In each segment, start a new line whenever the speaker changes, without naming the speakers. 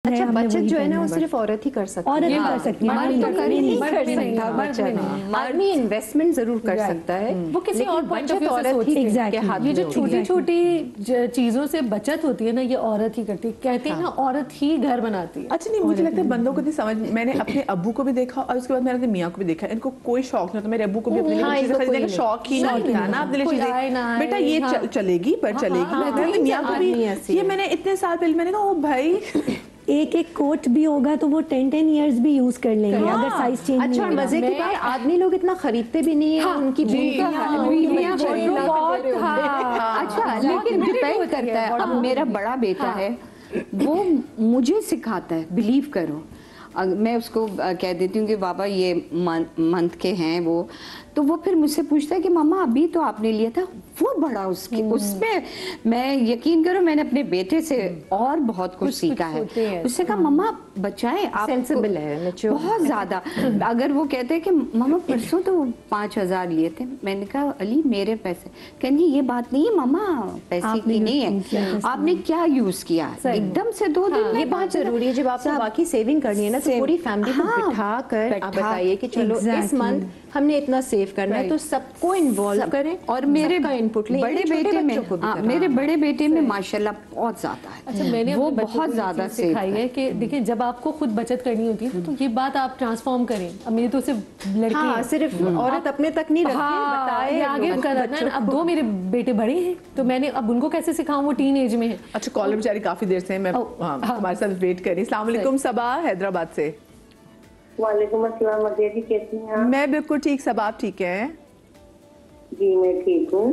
अच्छा, बचत जो है ना वो सिर्फ औरत ही कर सकती है।
औरत ही कर सकती है,
मर्द तो कर ही नहीं
मर्द
सकता
नहीं,
बचत। आदमी इन्वेस्टमेंट जरूर कर सकता है,
वो किसी और पॉइंट ऑफ व्यू से
औरत ही के हाथ में।
ये जो छोटी छोटी चीजों से बचत होती है ना, ये औरत ही करती है। कहते हैं ना, औरत ही घर बनाती है।
अच्छा नहीं, मुझे लगता है बंदों को नहीं समझ। मैंने अपने अब्बू को भी देखा और उसके बाद मैंने अपने मियाँ को भी देखा, इनको कोई शौक नहीं होता। मेरे अब्बू को भी अपने लिए चीजें खरीदने का शौक ही नहीं था ना, अपने लिए चीजें बेटा ये चलेगी पर चलेगी। मेरे मियाँ को भी ये मैंने इतने साल पहले मैंने कहा, ओ भाई
एक एक कोट भी होगा तो वो 10 ईयर्स भी यूज कर लेंगे अगर साइज चेंज
अच्छा, और मजे की बात, आदमी लोग इतना खरीदते भी नहीं है, उनकी
अच्छा, लेकिन डिपेंड करता है। अब मेरा बड़ा बेटा है, वो मुझे सिखाता है, बिलीव करो। मैं उसको कह देती हूँ कि बाबा ये मंथ के हैं वो फिर मुझसे पूछता है कि मामा अभी तो आपने लिया था वो बड़ा उसकी उसमें मैं यकीन करो मैंने अपने बेटे से और बहुत कुछ सीखा है। उससे कहा मम्मा बचाए, आप
सेंसिबल है
बहुत ज्यादा। अगर वो कहते हैं कि मामा परसों तो 5000 लिए थे, मैंने कहा अली मेरे पैसे, कहेंगे ये बात नहीं है मामा, पैसे की नहीं है, आपने क्या यूज किया एकदम से 2 दिन में।
ये बहुत जरूरी है, जब आपको बाकी सेविंग करनी है ना तो पूरी फैमिली को बिठा कर आप बताइए कि चलो इस मंथ हमने इतना सेव करना है, तो सबको इन्वॉल्व करें और मेरे इनपुट लें।
बड़े बेटे में मेरे बड़े बेटे में माशाल्लाह बहुत ज्यादा है।
अच्छा, मैंने
वो बहुत ज्यादा
सिखाई है कि देखिए जब आपको खुद बचत करनी होती है तो ये बात आप ट्रांसफॉर्म करें। अब मेरे तो सिर्फ लड़के
सिर्फ औरत अपने तक नहीं रखे, बताए
आगे करना। अब 2 मेरे बेटे बड़े हैं तो मैंने अब उनको कैसे सिखाऊं, वो टीन एज में है।
अच्छा, कॉलर बेचारी काफी देर से मैं हमारे साथ वेट कर रही। अस्सलाम वालेकुम सबा, हैदराबाद से।
वालेकुम अस्सलाम, मज़े जी कैसी हैं आप?
मैं बिल्कुल ठीक, सबा आप ठीक हैं?
जी मैं ठीक हूँ।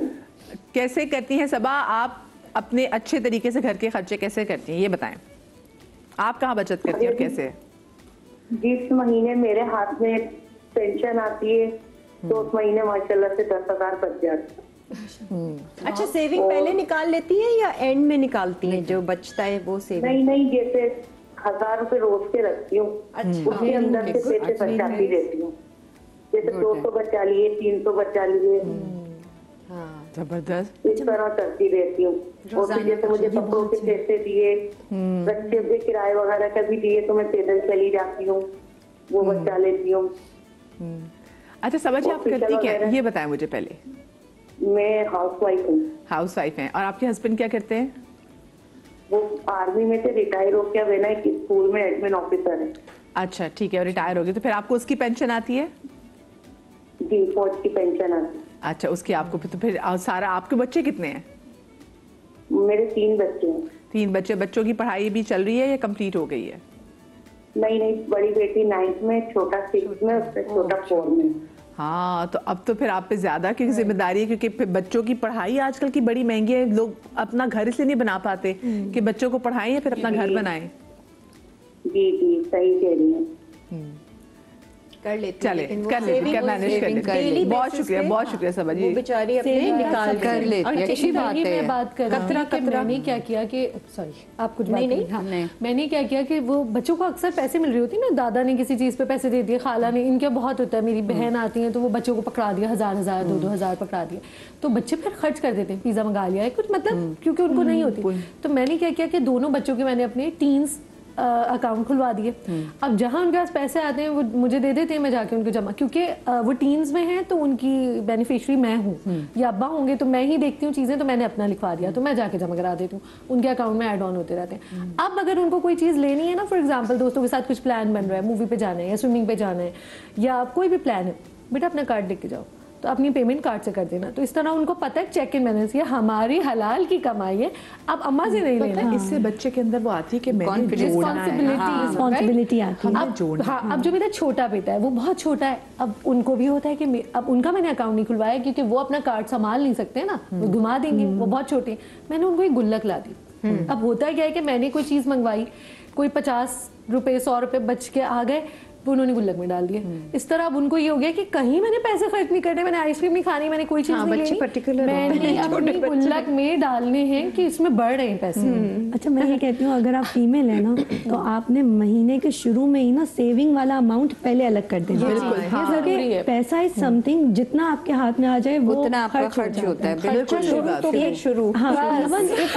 कैसे करती हैं सबा आप अपने अच्छे तरीके से घर के खर्चे कैसे करती हैं, ये बताएं। आप कहाँ बचत करती हैं और कैसे?
जिस महीने मेरे हाथ में पेंशन आती है तो उस महीने माशाल्लाह से 10,000 बच जाते हैं।
अच्छा, सेविंग पहले निकाल लेती है या एंड में निकालती है? जो बचता है वो सेविंग?
नहीं, जैसे 1000 रुपए रोज के रखती हूँ, उसके अंदर से पैसे बचाती रहती हूँ। जैसे 200 बचा लिए, 300 बचा लिए,
जबरदस्त,
इस तरह करती रहती हूँ। और फिर जैसे मुझे कपड़ों के पैसे दिए, बच्चे के किराए वगैरह का भी दिए तो मैं पैदल चली जाती हूँ, वो बचा लेती हूँ।
अच्छा समझ, आप करती क्या है ये बताएं मुझे पहले।
मैं हाउस वाइफ हूँ।
हाउस वाइफ हैं, और आपके हस्बैंड क्या करते हैं?
वो आर्मी में से रिटायर हो गया, वे ना एक स्कूल में एडमिन ऑफिसर है।
अच्छा ठीक है, रिटायर हो गए तो फिर आपको उसकी पेंशन आती है?
जी, फौज की पेंशन आती है।
अच्छा, उसकी आपको तो फिर सारा। आपके बच्चे कितने हैं?
मेरे 3 बच्चे हैं।
3 बच्चे। बच्चों की पढ़ाई भी चल रही है या कंप्लीट हो गई है?
नहीं, बड़ी बेटी 9th में, छोटा 6th में, उससे छोटा 4 में।
हाँ, तो अब तो फिर आप पे ज्यादा क्योंकि जिम्मेदारी है, क्योंकि फिर बच्चों की पढ़ाई आजकल की बड़ी महंगी है। लोग अपना घर इसलिए नहीं बना पाते कि बच्चों को पढ़ाएं या फिर अपना घर बनाएं।
जी सही कह रही हैं।
कर लेते
चले कर लेते, मैनेज कर लेते। बहुत शुक्रिया सबा जी।
वो बेचारी अपने निकाल
कर लेती है, अच्छी बात है।
मैं बात कर रही हूँ कि मैंने क्या किया कि सॉरी आप कुछ नहीं, मैंने क्या किया कि वो बच्चों को अक्सर पैसे मिल रही होती ना, दादा ने किसी चीज पे पैसे दे दिए, खाला ने, इनका बहुत होता है। मेरी बहन आती है तो वो बच्चों को पकड़ा दिया, 1000 2,000 पकड़ा दिया, तो बच्चे फिर खर्च कर देते हैं, पिज्जा मंगा लिया है कुछ, मतलब क्योंकि उनको नहीं होती। तो मैंने क्या किया कि दोनों बच्चों के मैंने अपने टीन्स अकाउंट खुलवा दिए। अब जहाँ उनके पास पैसे आते हैं वो मुझे दे देते हैं, मैं जाके उनको जमा, क्योंकि वो टीन्स में हैं तो उनकी बेनिफिशियरी मैं हूँ या अब्बा होंगे तो मैं ही देखती हूँ चीज़ें, तो मैंने अपना लिखवा दिया, तो मैं जाके जमा करा देती हूँ, उनके अकाउंट में ऐड ऑन होते रहते हैं। अब अगर उनको कोई चीज़ लेनी है ना, फॉर एग्जाम्पल दोस्तों के साथ कुछ प्लान बन रहा है, मूवी पे जाना है या स्विमिंग पे जाना है या कोई भी प्लान है, बेटा अपना कार्ड लेके जाओ, तो अपनी पेमेंट कार्ड से कर देना। तो इस तरह उनको पता है चेक इन बैलेंस, ये हमारी हलाल की कमाई है, अब अम्मा से नहीं लेना।
इससे बच्चे के अंदर वो आती है कि मैंने
रिस्पांसिबिलिटी आती है।
हाँ, अब जो मेरा छोटा बेटा है वो बहुत छोटा है, अब उनको भी होता है कि अब उनका मैंने अकाउंट नहीं खुलवाया क्योंकि वो अपना कार्ड संभाल नहीं सकते ना, वो घुमा देंगे, वो बहुत छोटे हैं। मैंने उनको एक गुल्लक ला दी। अब होता क्या है कि मैंने कोई चीज़ मंगवाई, कोई 50 रुपए 100 रुपए बच के आ गए, वो उन्होंने गुल्लक में डाल दिए। इस तरह अब उनको ये हो गया कि कहीं मैंने पैसे खर्च नहीं करने, मैंने आइसक्रीम नहीं खानी, मैंने कोई चीज नहीं लेनी, मैंने अपनी गुल्लक में डालने हैं कि इसमें बढ़ रहे हैं पैसे।
अच्छा, मैं ये कहती हूँ अगर आप फीमेल है ना तो आपने महीने के शुरू में ही ना सेविंग वाला अमाउंट पहले अलग कर देना।
बिल्कुल,
पैसा इज समथिंग, जितना आपके हाथ में आ जाए वो
उतना आपका खर्च होता है।
बिल्कुल शुरू। हाँ,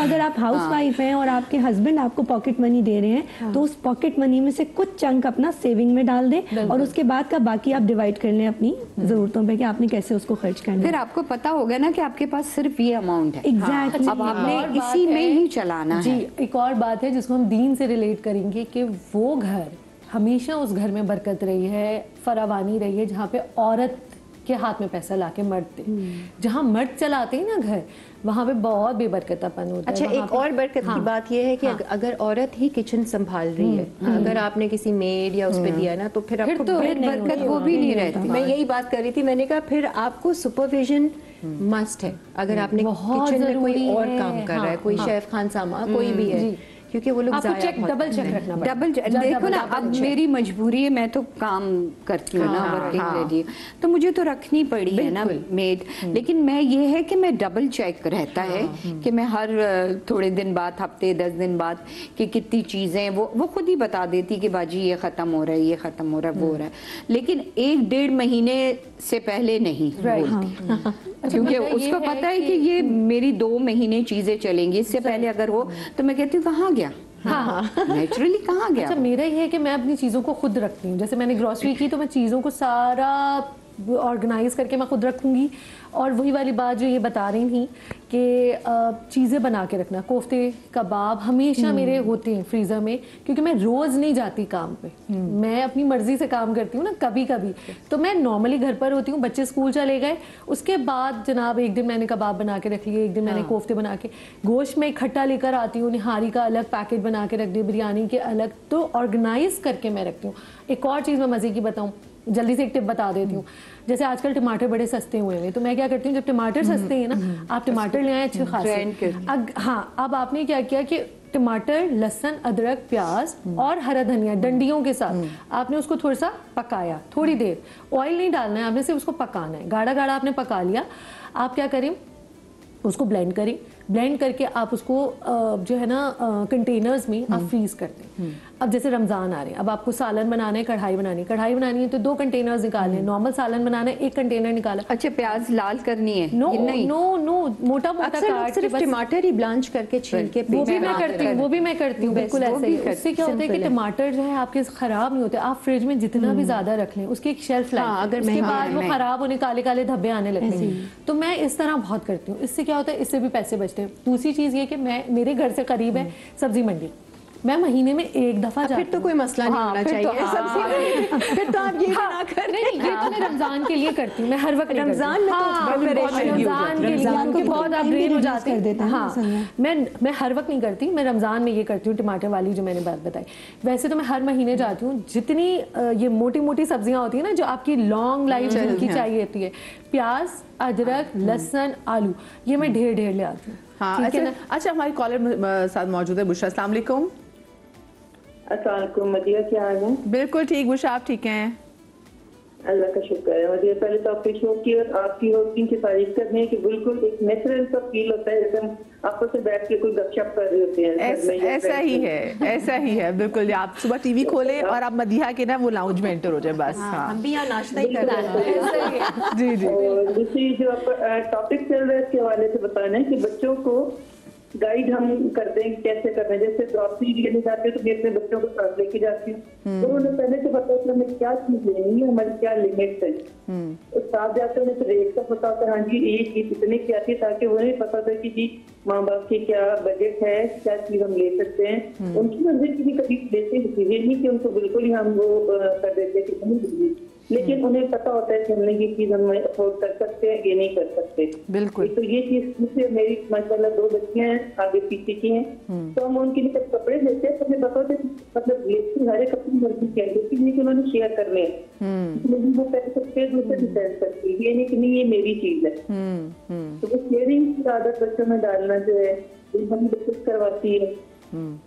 अगर आप हाउस वाइफ हैं और आपके हस्बैंड आपको पॉकेट मनी दे रहे हैं तो उस पॉकेट मनी में से कुछ चंक अपना सेविंग में डाल दें और उसके बाद का बाकी आप डिवाइड कर लें अपनी जरूरतों पे कि आपने कैसे उसको खर्च करना है।
फिर आपको पता होगा ना कि आपके पास सिर्फ ये अमाउंट है।
एग्जैक्टली।
अब आपने इसी में ही चलाना है।
जी, एक और बात है जिसको हम दीन से रिलेट करेंगे कि वो घर, हमेशा उस घर में बरकत रही है, फरावानी रही है, जहाँ पे औरत के हाथ में पैसा लाके मर्द दे। जहाँ मर्द चलाते हैं ना घर, वहाँ पे बहुत बेबरकतपन होता है।
अच्छा, एक और बरकत की बात यह है कि अगर औरत ही किचन संभाल रही है, अगर आपने किसी मेड या उस पे दिया ना तो फिर आपको
बरकत वो भी नहीं रहती।
मैं यही बात कर रही थी, मैंने कहा फिर आपको सुपरविजन मस्ट है। अगर आपने किचन में कोई और काम कर रहा है, कोई शेफ खानसामा कोई भी है, क्योंकि वो लोग
डबल चेक रखना पड़ता है।
देखो ना, अब मेरी मजबूरी है, मैं तो काम करती हूँ ना, वर्किंग लेडी, तो मुझे तो रखनी पड़ी है ना मेड। लेकिन मैं ये है कि मैं डबल चेक रहता है कि मैं हर थोड़े दिन बाद, हफ्ते 10 दिन बाद कि कितनी चीजें वो खुद ही बता देती कि बाजी ये खत्म हो रहा है, ये खत्म हो रहा है, वो हो रहा है। लेकिन 1-1.5 महीने से पहले नहीं बोलती, क्योंकि उसको पता है कि ये मेरी 2 महीने चीजें चलेंगी, इससे पहले अगर हो तो मैं कहती हूँ कहाँ गया। नेचुरली कहाँ गया।
अच्छा, मेरा ये है कि मैं अपनी चीज़ों को खुद रखती हूँ। जैसे मैंने ग्रोसरी की तो मैं चीज़ों को सारा ऑर्गेनाइज करके मैं खुद रखूँगी। और वही वाली बात जो ये बता रही थी कि चीज़ें बना के रखना, कोफ्ते कबाब हमेशा मेरे होते हैं फ्रीज़र में, क्योंकि मैं रोज़ नहीं जाती काम पे, मैं अपनी मर्जी से काम करती हूँ ना कभी कभी। तो मैं नॉर्मली घर पर होती हूँ, बच्चे स्कूल चले गए, उसके बाद जनाब एक दिन मैंने कबाब बना के रख लिए, एक दिन मैंने कोफ्ते बना के, गोश्त में इकट्ठा लेकर आती हूँ, निहारी का अलग पैकेट बना के रख दी, बिरयानी के अलग, तो ऑर्गेनाइज करके मैं रखती हूँ। एक और चीज़ मैं मज़े की बताऊँ, जल्दी से एक टिप बता देती हूँ। जैसे आजकल टमाटर बड़े सस्ते हुए हैं, तो मैं क्या करती हूँ, जब टमाटर सस्ते हैं ना, आप टमाटर ले आए अच्छे खासे। हाँ, अब आपने क्या किया कि टमाटर, लहसुन, अदरक, प्याज और हरा धनिया डंडियों के साथ आपने उसको थोड़ा सा पकाया, थोड़ी देर, ऑयल नहीं डालना है आपने, सिर्फ उसको पकाना है, गाढ़ा गाढ़ा आपने पका लिया। आप क्या करें, उसको ब्लेंड करें, ब्लेंड करके आप उसको जो है ना कंटेनर्स में आप फ्रीज कर दें। अब जैसे रमज़ान आ रहे हैं, अब आपको सालन बनाना है, कढ़ाई बनानी है तो 2 कंटेनर्स निकालने, नॉर्मल सालन बनाना है 1 कंटेनर निकाला।
अच्छा, प्याज लाल करनी है?
नो मोटा काट,
सिर्फ टमाटर ही ब्लांच करके छील के,
वो भी मैं करती हूँ बिल्कुल ऐसे ही। उससे क्या होता है कि टमाटर जो है आपके खराब नहीं होते, आप फ्रिज में जितना भी ज्यादा रख लें उसकी एक शेल्फ लाइफ, अगर उसके बाद वो खराब होने, काले काले धब्बे आने लगते हैं। तो मैं इस तरह बहुत करती हूँ। इससे क्या होता है, इससे भी पैसे बचते हैं। दूसरी चीज ये कि मेरे घर से करीब है सब्जी मंडी, मैं महीने में 1 दफा जाती हूँ।
फिर तो कोई मसला नहीं होना चाहिए। फिर तो आप ये ना कर।
नहीं, ये तो मैं रमजान के लिए करती हूँ, मैं हर वक्त
रमजान में
रमजान के लिए बहुत आप ड्रेन हो जाते हैं। हाँ, मैं हर वक्त नहीं करती, मैं रमजान में ये करती हूँ, टमाटर वाली जो मैंने बात बताई। वैसे तो मैं हर महीने जाती हूँ। जितनी ये मोटी मोटी सब्जियां होती है ना, जो आपकी लॉन्ग लाइफ की चाहिए होती है, प्याज, अदरक, लहसुन, आलू, ये मैं ढेर ले आती हूँ।
हाँ, अच्छा, हमारी कॉलर साथ मौजूद है बुशरा। अस्सलाम वालेकुम।
अस्सलाम वालेकुम मदिया, क्या हाल है?
बिल्कुल ठीक बुशरा, आप ठीक हैं?
अल्लाह का शुक्र है। मदिया, पहले तो आपके शो की और आपकी होस्टिंग की तारीफ करनी है कि बिल्कुल एक नेचुरल सा फील होता है, जैसे हम आपस में बैठ के कोई गपशप कर रहे होते हैं।
ऐसा ही है बिल्कुल। आप सुबह टीवी खोले और आप मदिया के ना वो लाउंज में एंटर हो जाए, बस।
हम भी यहाँ नाश्ता ही कर रहे हैं।
जी।
और दूसरी जो टॉपिक चल रहा है उसके हवाले से बताना है कि बच्चों को गाइड हम करते हैं कैसे करना है। जैसे ग्रॉसरी लेने जाते हैं तो मैं अपने बच्चों को साथ लेके जाती हूँ, तो उन्हें पहले से पता होता है हमें क्या चीज लेनी है, हमारी क्या लिमिट्स है। तो साथ जाते हैं तो रेट का पता होता है, हाँ जी ये चीज इतने की आती है, ताकि उन्हें पता होता है कि जी माँ बाप की क्या बजट है, क्या चीज हम ले सकते हैं। उनकी मर्जी की भी कभी लेते डिसीजन नहीं कि उनको बिल्कुल ही हम वो कर देते हैं कि नहीं, लेकिन उन्हें पता होता है कि हमने ये चीज हम अफोर्ड कर सकते हैं, ये नहीं कर सकते।
बिल्कुल।
तो ये चीज मेरी माशाल्लाह 2 बच्चियां हैं, आगे पीछे की हैं, तो हम उनके लिए कपड़े लेते हैं तो हमें पता होता है, मतलब लेती हर एक अपनी मर्जी की है, लेकिन उन्होंने शेयर करने हैं, वो पहन सकते हैं, दूसरे भी पहन सकते हैं, ये नहीं कि नहीं ये मेरी चीज है। तो वो शेयरिंग की आदत बच्चों में डालना जो है, हम डिस्कस करवाती है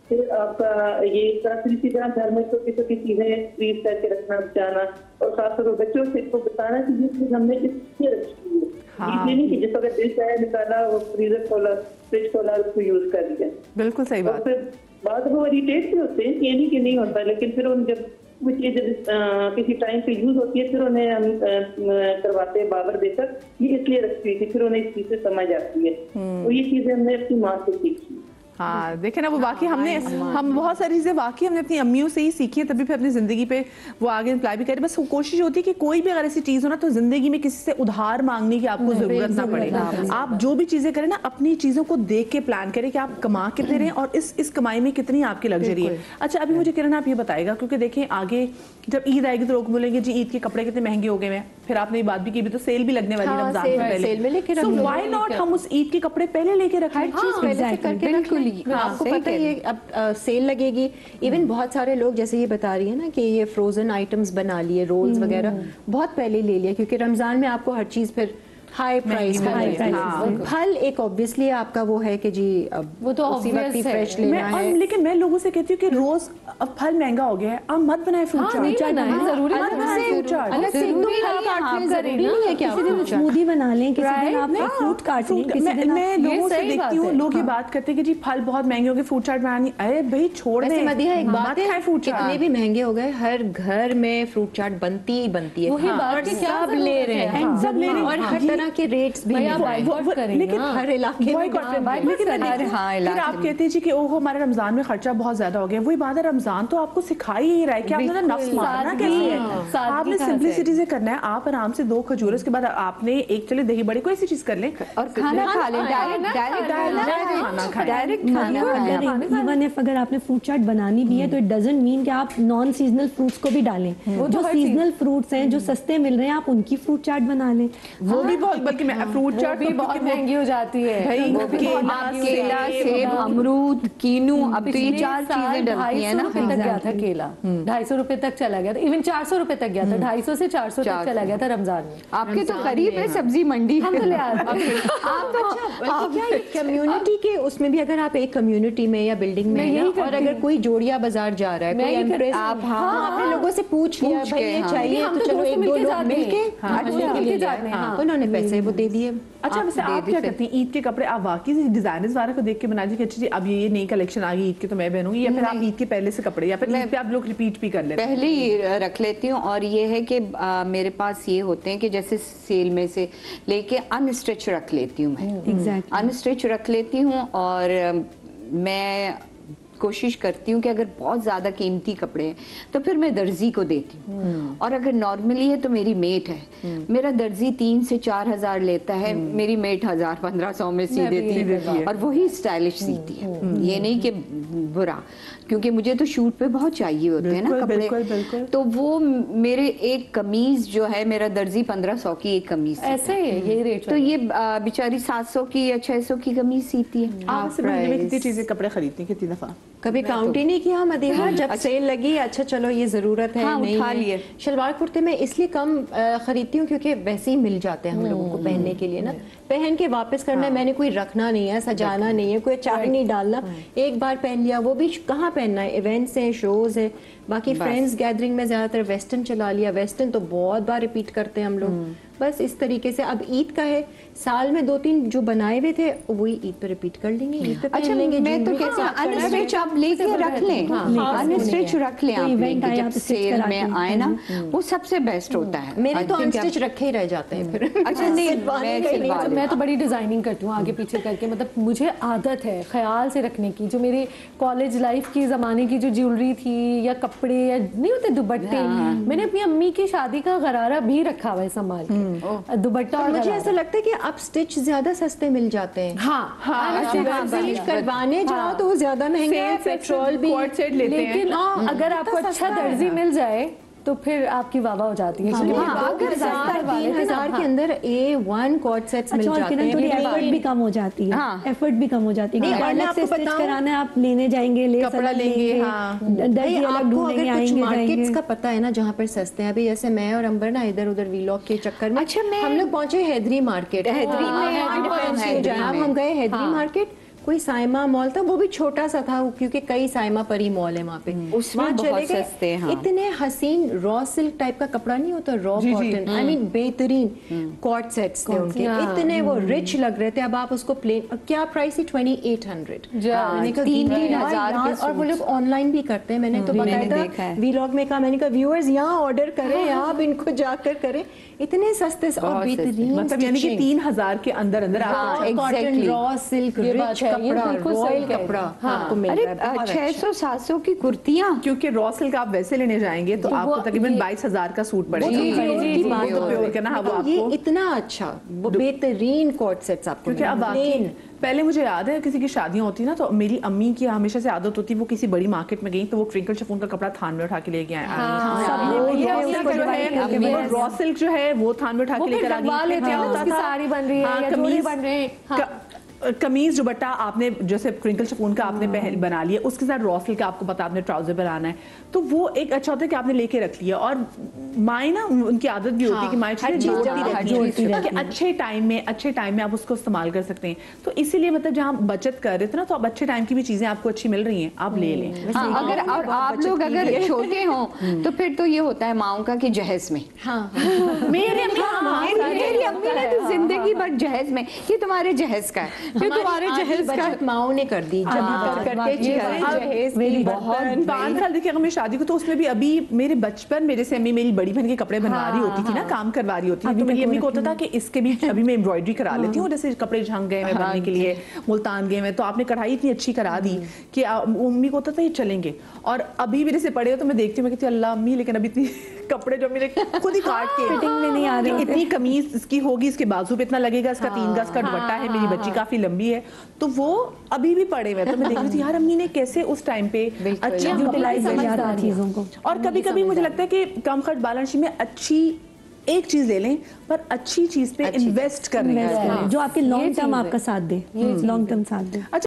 फिर आपका ये इसी तरह घर में छोटी छोटी चीजें फ्रीज करके रखना बचाना, और खासतौर पर बच्चों से को बताना कि ये चीज हमने इसलिए रखी है, इसलिए नहीं कि जिस वक्त दिल चाहे निकाला वो फ्रीजर खोला फ्रिज खोला उसको यूज कर दिया।
बिल्कुल सही बात।
फिर बाद वो इरिटेट भी होते हैं, ये नहीं कि नहीं होता, लेकिन फिर उन जब वो चीज किसी टाइम पे यूज होती है फिर उन्हें हम करवाते हैं बाबर देकर ये इसलिए रखी हुई थी, फिर उन्हें इस चीज से समझ आती है। तो ये चीजें हमने अपनी माँ से सीखी।
हाँ देखे ना, वो वाकई हम बहुत सारी चीज़ें वाकई हमने अपनी अम्मियों से ही सीखी है, तभी फिर अपनी ज़िंदगी पे वो आगे अप्लाई भी करें। बस कोशिश होती है कि कोई भी अगर ऐसी चीज़ हो ना तो ज़िंदगी में किसी से उधार मांगने की आपको ज़रूरत ना पड़े। आप जो भी चीज़ें करें ना अपनी चीज़ों को देख के प्लान करें कि आप कमा कितने रहे हैं और इस कमाई में कितनी आपकी लग्जरी है। अच्छा अभी मुझे किरण आप ये बताएगा, क्योंकि देखें आगे जब ईद आएगी तो लोग बोलेंगे जी ईद के कपड़े कितने महंगे हो गए हैं, फिर आपने ये बात भी की भी तो सेल भी लगने वाली है रमजान से पहले, सो व्हाई नॉट हम उस ईद के कपड़े पहले लेके रखें।
बिल्कुल
आपको पता है ये अब सेल लगेगी। इवन बहुत सारे लोग जैसे ये बता रही है ना कि ये फ्रोजन आइटम्स बना लिए, रोल्स वगैरह बहुत पहले ले लिया, क्योंकि रमजान में आपको हर चीज फिर हाई प्राइस फल एक ऑब्वियसली आपका वो है कि जी अब
वो तो
उसी वक्त ही फ्रेश लेना है।
लेकिन मैं लोगों से कहती हूँ कि रोज अब फल महंगा हो गया है, आप मत बनाए फ्रूट चाट।
जरूरी
नहीं है, किसी दिन स्मूदी बना लें, किसी दिन आप फ्रूट काट लें।
मैं लोगों से देखती हूँ लोग ये बात करते हैं कि जी फल बहुत महंगे हो गए फ्रूट चाट बनानी, अरे भाई छोड़ दें।
मदिया एक बात है, कितने भी महंगे हो गए हर घर में फ्रूट चाट बनती ही बनती है, और सब ले रहे हैं और हर तरह के रेट्स भी,
लेकिन हर इलाके में फिर आप कहते हैं जी कि ओहो हमारे रमजान में खर्चा बहुत ज्यादा हो गया। वही बात है, रमजान तो आपको सिखाई ही रहा है कि आपने नफ्स मारना कैसे है, आपने सिंपलिसिटी से करना है। आप आराम से 2 खजूर, उसके बाद आपने एक चले दही बड़े कोई ऐसी चीज कर लें और खाना खा लें,
डायरेक्ट खाना। इवन इफ अगर आपने फ्रूट चाट बनानी भी है तो इट डजंट मीन कि आप नॉन सीजनल फ्रूट्स को भी डालें। जो सीजनल फ्रूट्स हैं जो सस्ते मिल रहे हैं आप उनकी फ्रूट चाट बना लें,
वो भी बहुत, बल्कि फ्रूट चाट
भी बहुत महंगी हो जाती है।
केला, सेब, अमरूद, कीनू, अब तो ये 4 चीजें डलती है ना।
तक गया था केला, 250 रुपए तक चला गया था, इवन 400 रुपए तक गया था, 250 से 400 तक चला गया था रमजान में।
आपके तो करीब है सब्जी मंडी,
हम तो ले आते हैं।
कम्युनिटी के उसमें भी अगर आप एक कम्युनिटी में या बिल्डिंग में है और अगर कोई जोड़िया बाजार जा रहा है, कोई एम्प्रेस, आपने लोगों से पूछ लिया भाई ये चाहिए तो चलो 1-2 लोग मिलके उन्होंने पैसे वो दे दिए।
अच्छा वैसे आप क्या करती हैं ईद के कपड़े? आप वाकई से डिजाइनर्स वाले को देख के बना दी कि अच्छा जी अब ये नई कलेक्शन आ गई ईद की तो मैं पहनूंगी, या फिर आप ईद के पहले से कपड़े, या फिर ईद पे आप लोग रिपीट भी कर लेते हैं?
पहले ही रख लेती हूँ, और ये है कि मेरे पास ये होते हैं कि जैसे सेल में से लेके अनस्टिच रख लेती हूँ मैं, अनस्टिच रख लेती हूँ। और मैं कोशिश करती हूँ कि अगर बहुत ज़्यादा कीमती कपड़े हैं तो फिर मैं दर्जी को देती हूँ, और अगर नॉर्मली है तो मेरी मेट है। मेरा दर्जी 3 से 4 हज़ार लेता है, मेरी मेट 1000-1500 में सी देती है, और वही स्टाइलिश सीती है। ये नहीं कि बुरा, क्योंकि मुझे तो शूट पे बहुत चाहिए होते हैं ना कपड़े।
बिल्कुल।
तो वो मेरे एक कमीज जो है, मेरा दर्जी 1500 की एक कमीज
ऐसे है, ये रेट
तो ये बेचारी 700 की या 600 की कमीज सीती है।
आप महीने में कितनी चीजें कपड़े खरीदती हैं, कितनी दफा?
कभी काउंट ही नहीं किया मदीहा, जब सेल लगी अच्छा चलो ये जरूरत है, नहीं
उठा लिए।
शलवार कुर्ते में इसलिए कम खरीदती हूँ क्योंकि वैसे ही मिल जाते हैं हम लोगों को पहनने के लिए ना, पहन के वापस करना है, मैंने कोई रखना नहीं है, सजाना नहीं है, कोई चाय नहीं डालना, एक बार पहन लिया, वो भी कहाँ पहनना है, इवेंट्स हैं, शोज है। बाकी फ्रेंड्स गैदरिंग में ज्यादातर वेस्टर्न चला लिया, वेस्टर्न तो बहुत बार रिपीट करते हैं हम लोग। बस इस तरीके से अब ईद का है, साल में 2-3 जो बनाए हुए थे वही ईद पे रिपीट कर लेंगे, ईद पे पहन लेंगे।
मैं तो कहती हूँ अनस्टिच आप लेके रख लें, अनस्टिच रख लें, आप जब सेल में आए ना वो सबसे बेस्ट होता है।
मेरे तो अनस्टिच रखे ही रह जाते हैं फिर।
अच्छा नहीं,
मैं तो बड़ी डिजाइनिंग करती हूँ आगे पीछे करके, मतलब मुझे आदत है ख्याल से रखने की। जो मेरे कॉलेज लाइफ की ज़माने की जो ज्वेलरी थी या कपड़े या नहीं होते दुपट्टे, मैंने अपनी अम्मी की शादी का गरारा भी रखा हुआ है संभाल के, दुपट्टा। और
मुझे ऐसा लगता है कि अब स्टिच ज्यादा सस्ते मिल जाते हैं। करवाने जाओ तो वो ज्यादा महंगे हैं, पेट्रोल भी,
लेकिन अगर आपको अच्छा दर्जी मिल जाए तो फिर आपकी वावा हो जाती है।
अगर 3000 के अंदर A1 कॉर्ड सेट्स मिल जाते हैं,
थोड़ी एफर्ट भी कम हो जाती है, एफर्ट भी कम हो जाती है। अलग से स्टिच कराना है, आप लेने जाएंगे,
कपड़ा लेंगे, दर्जी अलग ढूंढेंगे, आएंगे मार्केट्स का पता है ना जहाँ पर सस्ते हैं। अभी जैसे मैं और अंबर ना इधर उधर वीलॉग के चक्कर में हम लोग पहुंचे हैदरी मार्केट, हैदरी में हम गए हैदरी मार्केट, कोई साइमा मॉल था, वो भी छोटा सा था क्योंकि कई साइमा परी मॉल है वहाँ पे,
उसमें
वहाँ
बहुत
चले गए।
सस्ते हैं, हाँ।
इतने हसीन रॉ सिल्क टाइप का कपड़ा नहीं होता, रॉ कॉटन, आई मीन बेहतरीन कॉट सेट्स थे उनके, इतने वो रिच लग रहे थे। अब आप उसको प्लेन, क्या प्राइस थी? 2800। मैंने कहा
3,000
और वो लोग ऑनलाइन भी करते हैं। मैंने तो बताया वीलॉग में कहा, मैंने कहा व्यूअर्स यहाँ ऑर्डर करें, आप इनको जाकर करें, इतने सस्ते और बेहतरीन,
मतलब यानी कि 3000 के अंदर अंदर आप
कॉटन रॉ सिल्क रिच कपड़ा, रॉयल कपड़ा आपको मिल रहा है।
600-700 की कुर्तियां,
क्योंकि रॉ सिल्क आप वैसे लेने जाएंगे तो आपको तकरीबन 22,000 का सूट पड़ेगा।
ये इतना अच्छा, वो बेहतरीन कॉट सेट्स आपको,
क्योंकि अब पहले मुझे याद है किसी की शादियां होती ना, तो मेरी अम्मी की हमेशा से आदत होती, वो किसी बड़ी मार्केट में गई तो वो क्रिंकल शिफॉन का कपड़ा थान में उठा के लेके आए। रॉ सिल्क जो है वो थान में उठा के लेकर
साड़ी बन रही है, कमीज बन रहे हैं,
कमीज दुपट्टा आपने जैसे क्रिंकल शिफॉन का आपने पहले बना लिया, उसके साथ रॉ सिल्क का आपको पता आपने ट्राउजर बनाना है, तो वो एक अच्छा होता है कि आपने लेके रख लिया। और माए ना उनकी आदत भी होती है कि माए जोड़ती रहती है, अच्छे टाइम में आप उसको इस्तेमाल कर सकते हैं। तो इसीलिए मतलब जहाँ बचत कर रहे थे ना, तो अब अच्छे टाइम की भी चीजें आपको अच्छी मिल रही हैं, आप ले लें।
अगर और आप लोग अगर छोटे हों तो फिर तो ये होता है माओं का कि जहेज में, मेरी अम्मी ने तो जिंदगी भर जहेज में, ये तुम्हारे जहेज का है, फिर तुम्हारे जहेज का
माओ ने कर दी जब करते
बहुत 5 साल देखिए मेरी शादी को, तो उसमें भी अभी मेरे बचपन में जैसे अम्मी मेरी बड़ी बहन के कपड़े बनवा रही होती थी ना, काम करवा रही होती थी, तो मेरी अम्मी को होता था कि इसके भी अभी मैं एम्ब्रॉयडरी करा लेती हूँ, जैसे कपड़े झंग गए मैं बनने के लिए, मुल्तान गए मैं, तो आपने कढ़ाई इतनी अच्छी करा दी कि अम्मी को होता था ये चलेंगे। और अभी भी जैसे पड़े हो तो मैं देखती हूँ, मैं कहती हूँ अल्लाह अम्मी, लेकिन अभी इतनी कपड़े जो मैंने खुद ही काट के
फिटिंग में नहीं आ रही,
इतनी कमीज इसकी होगी, इसके बाजू पे इतना लगेगा, इसका 3 गज का दुपट्टा है, मेरी बच्ची काफी लंबी है, तो वो अभी भी पड़े हुए। तो मैं देख रही थी यार अम्मी ने कैसे उस टाइम पे अच्छे यूटिलाइज किया चीजों को। और कभी-कभी मुझे लगता है कि कम खर्च बैलेंस शीट में अच्छी एक चीज ले लें, पर अच्छी चीज पे इन्वेस्ट करें
जो आपके लॉन्ग टर्म आपका साथ दे, लॉन्ग टर्म साथ दे।